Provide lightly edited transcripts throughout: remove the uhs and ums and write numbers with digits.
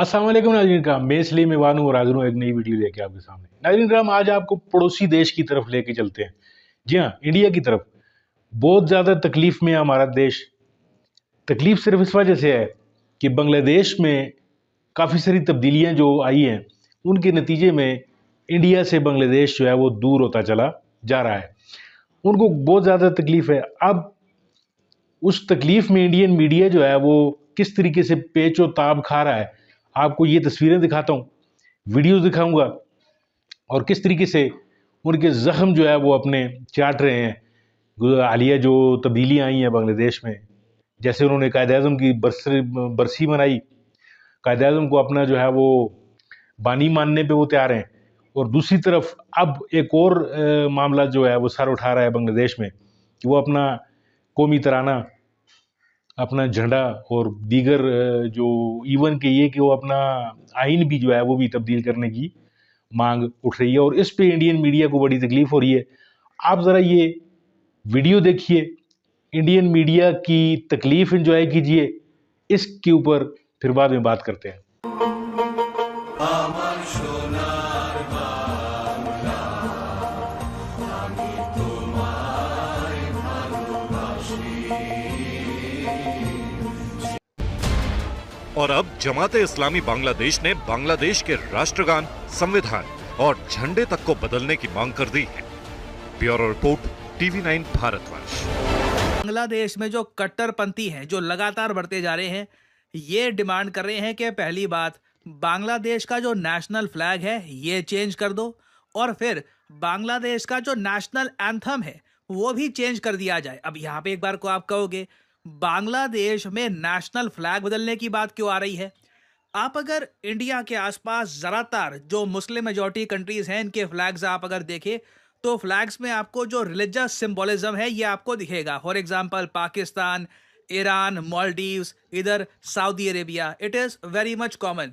अस्सलाम वालेकुम नाज़रीन कराम, मैं इसलिए मेवान हूँ और हाज़िर हूँ एक नई वीडियो लेके आपके सामने। नाज़रीन कराम, आज आपको पड़ोसी देश की तरफ लेके चलते हैं। जी हाँ, इंडिया की तरफ। बहुत ज़्यादा तकलीफ़ में है हमारा देश। तकलीफ़ सिर्फ़ इस वजह से है कि बांग्लादेश में काफ़ी सारी तब्दीलियाँ जो आई हैं, उनके नतीजे में इंडिया से बांग्लादेश जो है वो दूर होता चला जा रहा है। उनको बहुत ज़्यादा तकलीफ़ है। अब उस तकलीफ़ में इंडियन मीडिया जो है वो किस तरीके से पेच और ताब खा रहा है, आपको ये तस्वीरें दिखाता हूँ, वीडियोज़ दिखाऊँगा और किस तरीके से उनके ज़ख्म जो है वो अपने चाट रहे हैं। हालिया जो तब्दीलियाँ आई हैं बांग्लादेश में, जैसे उन्होंने कायद-ए-आज़म की बरसी मनाई, कायद-ए-आज़म को अपना जो है वो बानी मानने पे वो तैयार हैं और दूसरी तरफ अब एक और मामला जो है वो सर उठा रहा है बांग्लादेश में कि वो अपना कौमी तराना, अपना झंडा और दीगर जो इवन कि ये कि वो अपना आइन भी जो है वो भी तब्दील करने की मांग उठ रही है और इस पे इंडियन मीडिया को बड़ी तकलीफ हो रही है। आप ज़रा ये वीडियो देखिए, इंडियन मीडिया की तकलीफ एंजॉय कीजिए, इसके ऊपर फिर बाद में बात करते हैं। और अब जमाते इस्लामी बांग्लादेश ने बांग्लादेश के राष्ट्रगान, संविधान और झंडे तक को बदलने की मांग कर दी है। Bureau report, TV9 Bharatvarsh. Bangladesh में जो कट्टरपंथी हैं, जो लगातार बढ़ते जा रहे हैं, ये डिमांड कर रहे हैं कि पहली बात, बांग्लादेश का जो नेशनल फ्लैग है ये चेंज कर दो और फिर बांग्लादेश का जो नेशनल एंथम है वो भी चेंज कर दिया जाए। अब यहाँ पे एक बार को आप कहोगे बांग्लादेश में नेशनल फ्लैग बदलने की बात क्यों आ रही है? आप अगर इंडिया के आसपास ज़्यादातर जो मुस्लिम मेजॉरिटी कंट्रीज हैं, इनके फ्लैग्स आप अगर देखें तो फ्लैग्स में आपको जो रिलीजियस सिंबोलिज्म है ये आपको दिखेगा। For example Pakistan, Iran, Maldives, इधर Saudi Arabia, it is very much common.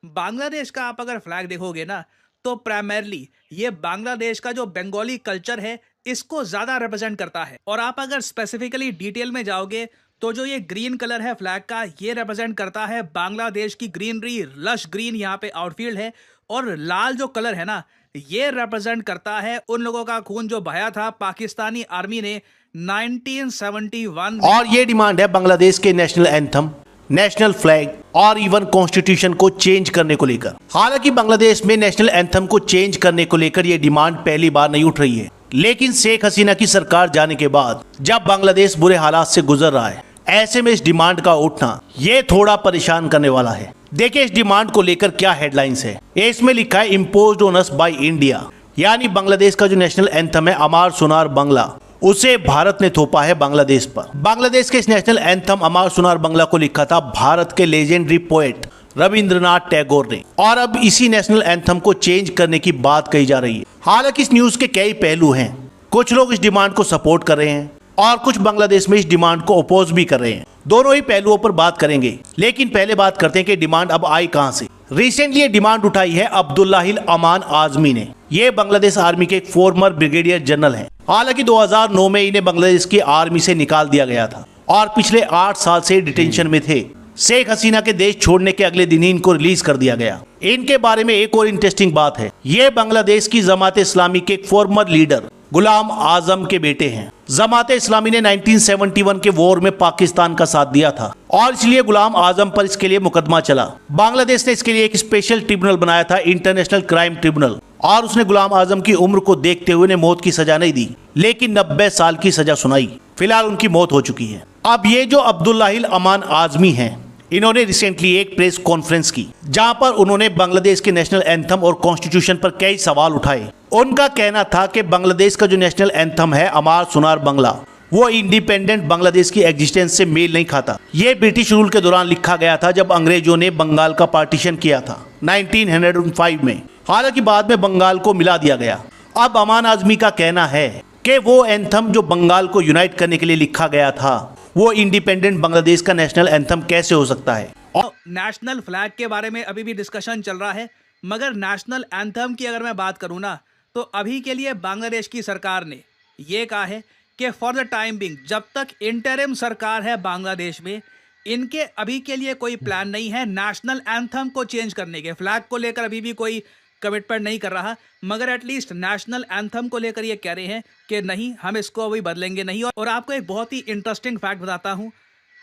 Bangladesh का आप अगर फ्लैग देखोगे ना तो प्राइमरली ये बांग्लादेश का जो बंगाली कल्चर है इसको ज़्यादा रिप्रेजेंट करता है। और आप अगर स्पेसिफिकली डिटेल में जाओगे तो जो ये ग्रीन कलर है फ्लैग का, ये रिप्रेजेंट करता है बांग्लादेश की ग्रीनरी, लश ग्रीन यहाँ पे आउटफील्ड है। और लाल जो कलर है ना, ये रिप्रेजेंट करता है उन लोगों का खून जो बहाया था पाकिस्तानी आर्मी ने 1971। और ये डिमांड है बांग्लादेश के नेशनल एंथम, नेशनल फ्लैग और इवन कॉन्स्टिट्यूशन को चेंज करने को लेकर। हालांकि बांग्लादेश में नेशनल एंथम को चेंज करने को लेकर ये डिमांड पहली बार नहीं उठ रही है, लेकिन शेख हसीना की सरकार जाने के बाद जब बांग्लादेश बुरे हालात से गुजर रहा है, ऐसे में इस डिमांड का उठना ये थोड़ा परेशान करने वाला है। देखिए इस डिमांड को लेकर क्या हेडलाइंस है। इसमें लिखा है imposed on us by India, यानी बांग्लादेश का जो नेशनल एंथम है अमार सुनार बांग्ला, उसे भारत ने थोपा है बांग्लादेश पर। बांग्लादेश के इस नेशनल एंथम अमार सुनार बांग्ला को लिखा था भारत के लेजेंडरी पोएट रविंद्रनाथ टैगोर ने, और अब इसी नेशनल एंथम को चेंज करने की बात कही जा रही है। हालांकि इस न्यूज के कई पहलू हैं, कुछ लोग इस डिमांड को सपोर्ट कर रहे हैं और कुछ बांग्लादेश में इस डिमांड को अपोज भी कर रहे हैं। दोनों ही पहलुओं पर बात करेंगे, लेकिन पहले बात करते हैं कि डिमांड अब आई कहां से। रिसेंटली ये डिमांड उठाई है अब्दुल्लाहिल अमान आजमी ने। ये बांग्लादेश आर्मी के एक फॉर्मर ब्रिगेडियर जनरल हैं। हालांकि 2009 में इन्हें बांग्लादेश की आर्मी से निकाल दिया गया था और पिछले 8 साल से डिटेंशन में थे। शेख हसीना के देश छोड़ने के अगले दिन ही इनको रिलीज कर दिया गया। इनके बारे में एक और इंटरेस्टिंग बात है, ये बांग्लादेश की जमात इस्लामी के एक फॉर्मर लीडर गुलाम आजम के बेटे हैं। जमात इस्लामी ने 1971 के वॉर में पाकिस्तान का साथ दिया था और इसलिए गुलाम आजम पर इसके लिए मुकदमा चला। बांग्लादेश ने इसके लिए एक स्पेशल ट्रिब्यूनल बनाया था, इंटरनेशनल क्राइम ट्रिब्यूनल, और उसने गुलाम आजम की उम्र को देखते हुए उन्हें मौत की सजा नहीं दी, लेकिन 90 साल की सजा सुनाई। फिलहाल उनकी मौत हो चुकी है। अब ये जो अब्दुल्लाहिल अमान आजमी हैं, इन्होंने रिसेंटली एक प्रेस कॉन्फ्रेंस की जहां पर उन्होंने बांग्लादेश के नेशनल एंथम और कॉन्स्टिट्यूशन पर कई सवाल उठाए। उनका कहना था कि बांग्लादेश का जो नेशनल एंथम है अमार सुनार बांग्ला, वो इंडिपेंडेंट बांग्लादेश की एग्जिस्टेंस से मेल नहीं खाता। ये ब्रिटिश रूल के दौरान लिखा गया था जब अंग्रेजों ने बंगाल का पार्टीशन किया था 1905 में। हालांकि बाद में बंगाल को मिला दिया गया। अब अमान आजमी का कहना है कि वो एंथम जो बंगाल को यूनाइट करने के लिए लिखा गया था, वो इंडिपेंडेंट बांग्लादेश का नेशनल एंथम कैसे हो सकता है। और नेशनल फ्लैग के बारे में अभी भी डिस्कशन चल रहा है, मगर नेशनल एंथम की अगर मैं बात करूं ना, तो अभी के लिए बांग्लादेश की सरकार ने ये कहा है कि फॉर द टाइम बिंग, जब तक इंटरिम सरकार है बांग्लादेश में, इनके अभी के लिए कोई प्लान नहीं है नेशनल एंथम को चेंज करने के। फ्लैग को लेकर अभी भी कोई कमिटमेंट नहीं कर रहा, मगर एटलीस्ट नेशनल एंथम को लेकर ये कह रहे हैं कि नहीं, हम इसको अभी बदलेंगे नहीं। और आपको एक बहुत ही इंटरेस्टिंग फैक्ट बताता हूँ।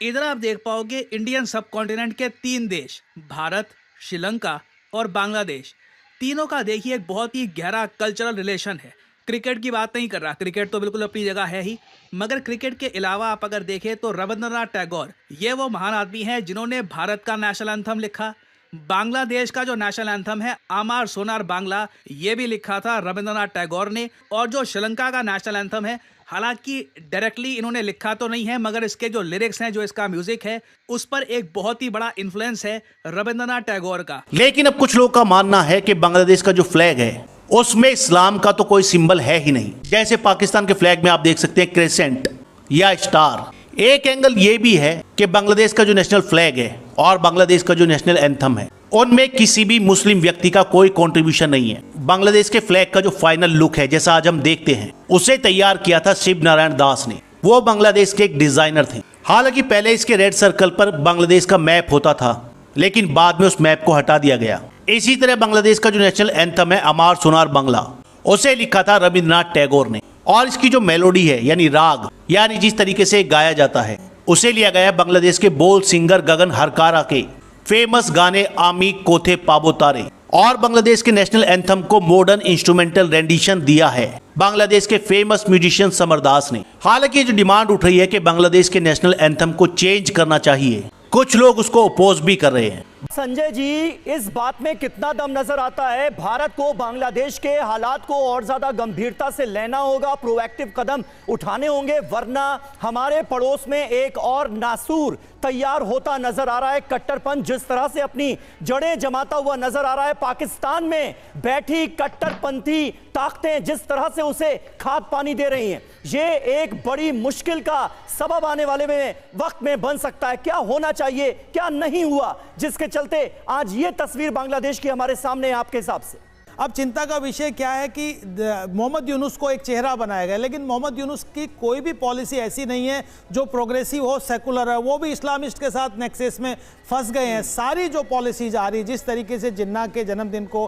इधर आप देख पाओगे इंडियन सब कॉन्टिनेंट के 3 देश, भारत, श्रीलंका और बांग्लादेश, तीनों का देखिए एक बहुत ही गहरा कल्चरल रिलेशन है। क्रिकेट की बात नहीं कर रहा, क्रिकेट तो बिल्कुल अपनी जगह है ही, मगर क्रिकेट के अलावा आप अगर देखें तो रविंद्रनाथ टैगोर ये वो महान आदमी हैं जिन्होंने भारत का नेशनल एंथम लिखा। बांग्लादेश का जो नेशनल एंथम है आमार सोनार बांग्ला, ये भी लिखा था रविंद्रनाथ टैगोर ने। और जो श्रीलंका का नेशनल एंथम है, हालांकि डायरेक्टली इन्होंने लिखा तो नहीं है, मगर इसके जो लिरिक्स हैं, जो इसका म्यूजिक है, उस पर एक बहुत ही बड़ा इन्फ्लुएंस है रविंद्रनाथ टैगोर का। लेकिन अब कुछ लोगों का मानना है कि बांग्लादेश का जो फ्लैग है उसमें इस्लाम का तो कोई सिंबल है ही नहीं। जैसे पाकिस्तान के फ्लैग में आप देख सकते हैं क्रेसेंट या स्टार। एक एंगल ये भी है कि बांग्लादेश का जो नेशनल फ्लैग है और बांग्लादेश का जो नेशनल एंथम है, उनमें किसी भी मुस्लिम व्यक्ति का कोई कंट्रीब्यूशन नहीं है। बांग्लादेश के फ्लैग का जो फाइनल लुक है, जैसा आज हम देखते हैं, उसे तैयार किया था शिव नारायण दास ने। वो बांग्लादेश के एक डिजाइनर थे। हालांकि पहले इसके रेड सर्कल पर बांग्लादेश का मैप होता था, लेकिन बाद में उस मैप को हटा दिया गया। इसी तरह बांग्लादेश का जो नेशनल एंथम है अमार सोनार बांग्ला, उसे लिखा था रविंद्रनाथ टैगोर ने। और इसकी जो मेलोडी है, यानी राग, यानी जिस तरीके से गाया जाता है, उसे लिया गया बांग्लादेश के बोल सिंगर गगन हरकारा के फेमस गाने आमी कोथे पाबोतारे। और बांग्लादेश के नेशनल एंथम को मॉडर्न इंस्ट्रूमेंटल रेंडिशन दिया है बांग्लादेश के फेमस म्यूजिशियन समरदास ने। हालांकि जो डिमांड उठ रही है कि बांग्लादेश के नेशनल एंथम को चेंज करना चाहिए, कुछ लोग उसको अपोज भी कर रहे हैं। संजय जी, इस बात में कितना दम नजर आता है? भारत को बांग्लादेश के हालात को और ज्यादा गंभीरता से लेना होगा, प्रोएक्टिव कदम उठाने होंगे, वरना हमारे पड़ोस में एक और नासूर तैयार होता नजर आ रहा है। कट्टरपंथ जिस तरह से अपनी जड़ें जमाता हुआ नजर आ रहा है, पाकिस्तान में बैठी कट्टरपंथी ताकतें जिस तरह से उसे खाद पानी दे रही हैं, ये एक बड़ी मुश्किल का सबब आने वाले में वक्त में बन सकता है। क्या होना चाहिए, क्या नहीं हुआ, जिसके चलते आज ये तस्वीर बांग्लादेश की हमारे सामने है आपके हिसाब से? अब चिंता का विषय क्या है कि मोहम्मद यूनुस को एक चेहरा बनाया गया, लेकिन मोहम्मद यूनुस की कोई भी पॉलिसी ऐसी नहीं है जो प्रोग्रेसिव हो, सेकुलर है। वो भी इस्लामिस्ट के साथ नेक्सेस में फंस गए हैं। सारी जो पॉलिसीज आ रही, जिस तरीके से जिन्ना के जन्मदिन को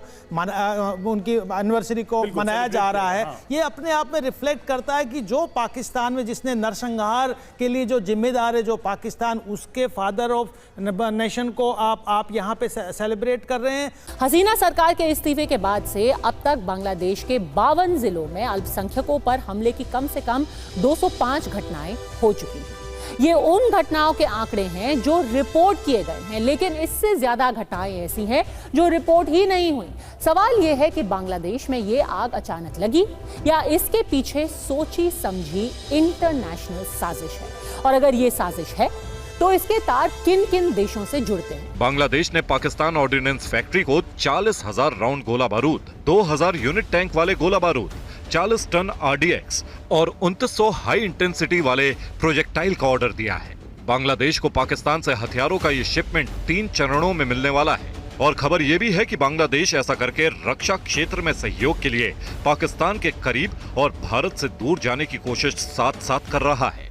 उनकी एनिवर्सरी को मनाया जा रहा है, ये अपने आप में रिफ्लेक्ट करता है कि जो पाकिस्तान में जिसने नरसंहार के लिए जो जिम्मेदार है, जो पाकिस्तान, उसके फादर ऑफ नेशन को आप यहाँ पे सेलिब्रेट कर रहे हैं। हसीना सरकार के इस्तीफे के बाद से अब तक बांग्लादेश के 52 जिलों में अल्पसंख्यकों पर हमले की कम से कम 205 घटनाएं हो चुकी हैं। ये उन घटनाओं के आंकड़े हैं जो रिपोर्ट किए गए हैं, लेकिन इससे ज्यादा घटनाएं ऐसी हैं जो रिपोर्ट ही नहीं हुई। सवाल यह है कि बांग्लादेश में ये आग अचानक लगी या इसके पीछे सोची समझी इंटरनेशनल साजिश है, और अगर ये साजिश है तो इसके तार किन किन देशों से जुड़ते हैं? बांग्लादेश ने पाकिस्तान ऑर्डिनेंस फैक्ट्री को 40,000 राउंड गोला बारूद, 2,000 यूनिट टैंक वाले गोला बारूद, 40 टन RDX और 2900 हाई इंटेंसिटी वाले प्रोजेक्टाइल का ऑर्डर दिया है। बांग्लादेश को पाकिस्तान से हथियारों का ये शिपमेंट 3 चरणों में मिलने वाला है। और खबर यह भी है कि बांग्लादेश ऐसा करके रक्षा क्षेत्र में सहयोग के लिए पाकिस्तान के करीब और भारत से दूर जाने की कोशिश साथ साथ कर रहा है।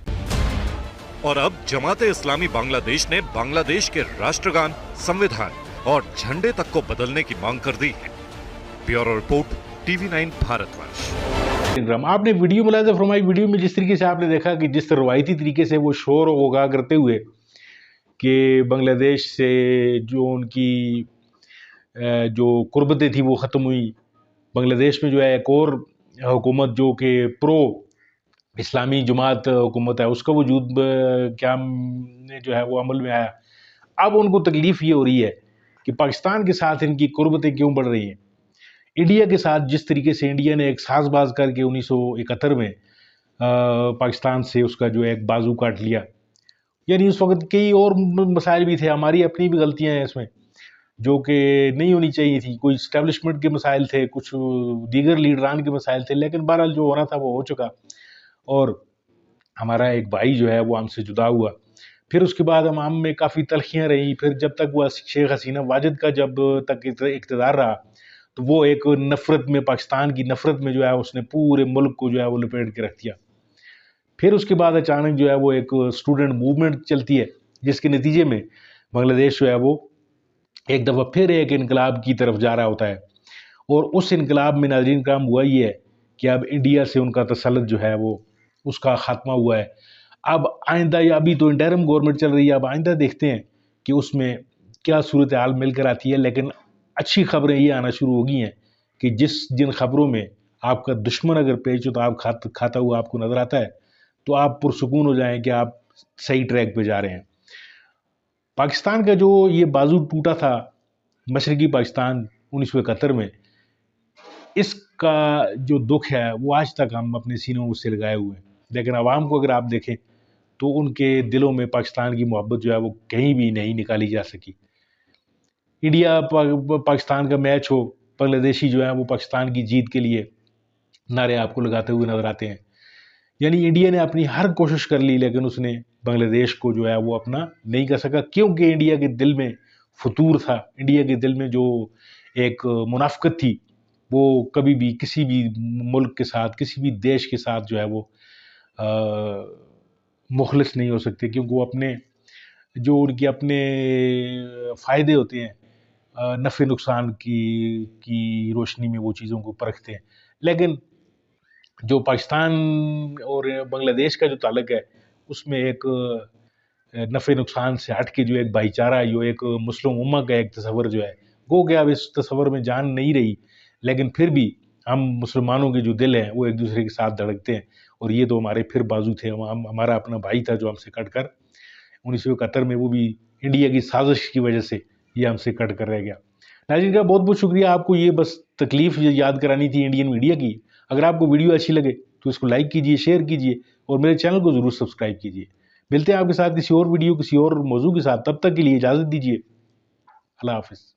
और अब जमाते इस्लामी बांग्लादेश ने बांग्लादेश के राष्ट्रगान, संविधान और झंडे तक को बदलने की मांग कर दी है। Bureau report, TV9 Bharatvarsh. आपने वीडियो मुलाहिजा फरमाई, वीडियो में जिस तरीके से आपने देखा कि जिस रवायती तरीके से वो शोर होगा करते हुए कि बांग्लादेश से जो उनकी जो कुर्बतें थी वो ख़त्म हुई। बांग्लादेश में जो है एक और हुकूमत जो कि प्रो इस्लामी जमात हुकूमत है, उसका वजूद क्या जो है वो अमल में आया। अब उनको तकलीफ़ ये हो रही है कि पाकिस्तान के साथ इनकी कुर्बतें क्यों बढ़ रही हैं। इंडिया के साथ जिस तरीके से इंडिया ने एक साजबाज करके 1971 में पाकिस्तान से उसका जो है एक बाजू काट लिया, यानी उस वक्त कई और मसाइल भी थे, हमारी अपनी भी गलतियां हैं इसमें जो कि नहीं होनी चाहिए थी। कोई इस्टेब्लिशमेंट के मसाइल थे, कुछ दीगर लीडरान के मसाइल थे, लेकिन बहरहाल जो होना था वो हो चुका। और हमारा एक भाई जो है वो हमसे जुदा हुआ, फिर उसके बाद हम में काफ़ी तलखियाँ रही। फिर जब तक वह शेख हसीना वाजिद का जब तक इक़्तिदार रहा तो वो एक नफ़रत में, पाकिस्तान की नफ़रत में जो है उसने पूरे मुल्क को जो है वो लपेट के रख दिया। फिर उसके बाद अचानक जो है वो एक स्टूडेंट मूवमेंट चलती है जिसके नतीजे में बांग्लादेश जो है वो एक दफ़ा फिर एक इनकलाब की तरफ जा रहा होता है। और उस इनकलाब में नाज़रीन कराम हुआ ये है कि अब इंडिया से उनका तसल्लुत जो है वो उसका ख़ात्मा हुआ है। अब आइंदा, या अभी तो इंटरिम गवर्नमेंट चल रही है, अब आइंदा देखते हैं कि उसमें क्या सूरत हाल मिलकर आती है। लेकिन अच्छी खबरें ये आना शुरू हो गई हैं कि जिन खबरों में आपका दुश्मन अगर पेश हो तो आप खाता हुआ आपको नज़र आता है, तो आप पुरसुकून हो जाएं कि आप सही ट्रैक पे जा रहे हैं। पाकिस्तान का जो ये बाजू टूटा था, मशरकी पाकिस्तान 1971 में, इसका जो दुख है वो आज तक हम अपने सीनों से लगाए हुए हैं। लेकिन आवाम को अगर आप देखें तो उनके दिलों में पाकिस्तान की मोहब्बत जो है वो कहीं भी नहीं निकाली जा सकी। इंडिया पाकिस्तान का मैच हो, बांग्लादेशी जो है वो पाकिस्तान की जीत के लिए नारे आपको लगाते हुए नजर आते हैं। यानी इंडिया ने अपनी हर कोशिश कर ली, लेकिन उसने बांग्लादेश को जो है वो अपना नहीं कर सका, क्योंकि इंडिया के दिल में फतूर था। इंडिया के दिल में जो एक मुनाफिकत थी, वो कभी भी किसी भी मुल्क के साथ, किसी भी देश के साथ जो है वो मुखलिस नहीं हो सकते, क्योंकि वो अपने जो उनके अपने फ़ायदे होते हैं, नफ़े नुकसान की रोशनी में वो चीज़ों को परखते हैं। लेकिन जो पाकिस्तान और बांग्लादेश का जो ताल्लुक़ है, उसमें एक नफ़े नुकसान से हट के जो एक भाईचारा, जो एक मुस्लिम उम्मा का एक तस्वर जो है, गो कि अब इस तस्वर में जान नहीं रही, लेकिन फिर भी हम मुसलमानों के जो दिल हैं वो एक दूसरे के साथ धड़कते हैं। और ये तो हमारे फिर बाजू थे, हमारा अपना भाई था जो हमसे कट कर 1971 में, वो भी इंडिया की साजिश की वजह से ये हमसे कट कर रह गया। नाज़रीन का बहुत बहुत शुक्रिया। आपको ये बस तकलीफ़ याद करानी थी इंडियन मीडिया की। अगर आपको वीडियो अच्छी लगे तो इसको लाइक कीजिए, शेयर कीजिए और मेरे चैनल को ज़रूर सब्सक्राइब कीजिए। मिलते हैं आपके साथ किसी और वीडियो, किसी और मौजू के साथ। तब तक के लिए इजाज़त दीजिए। अल्लाह हाफ़िज़।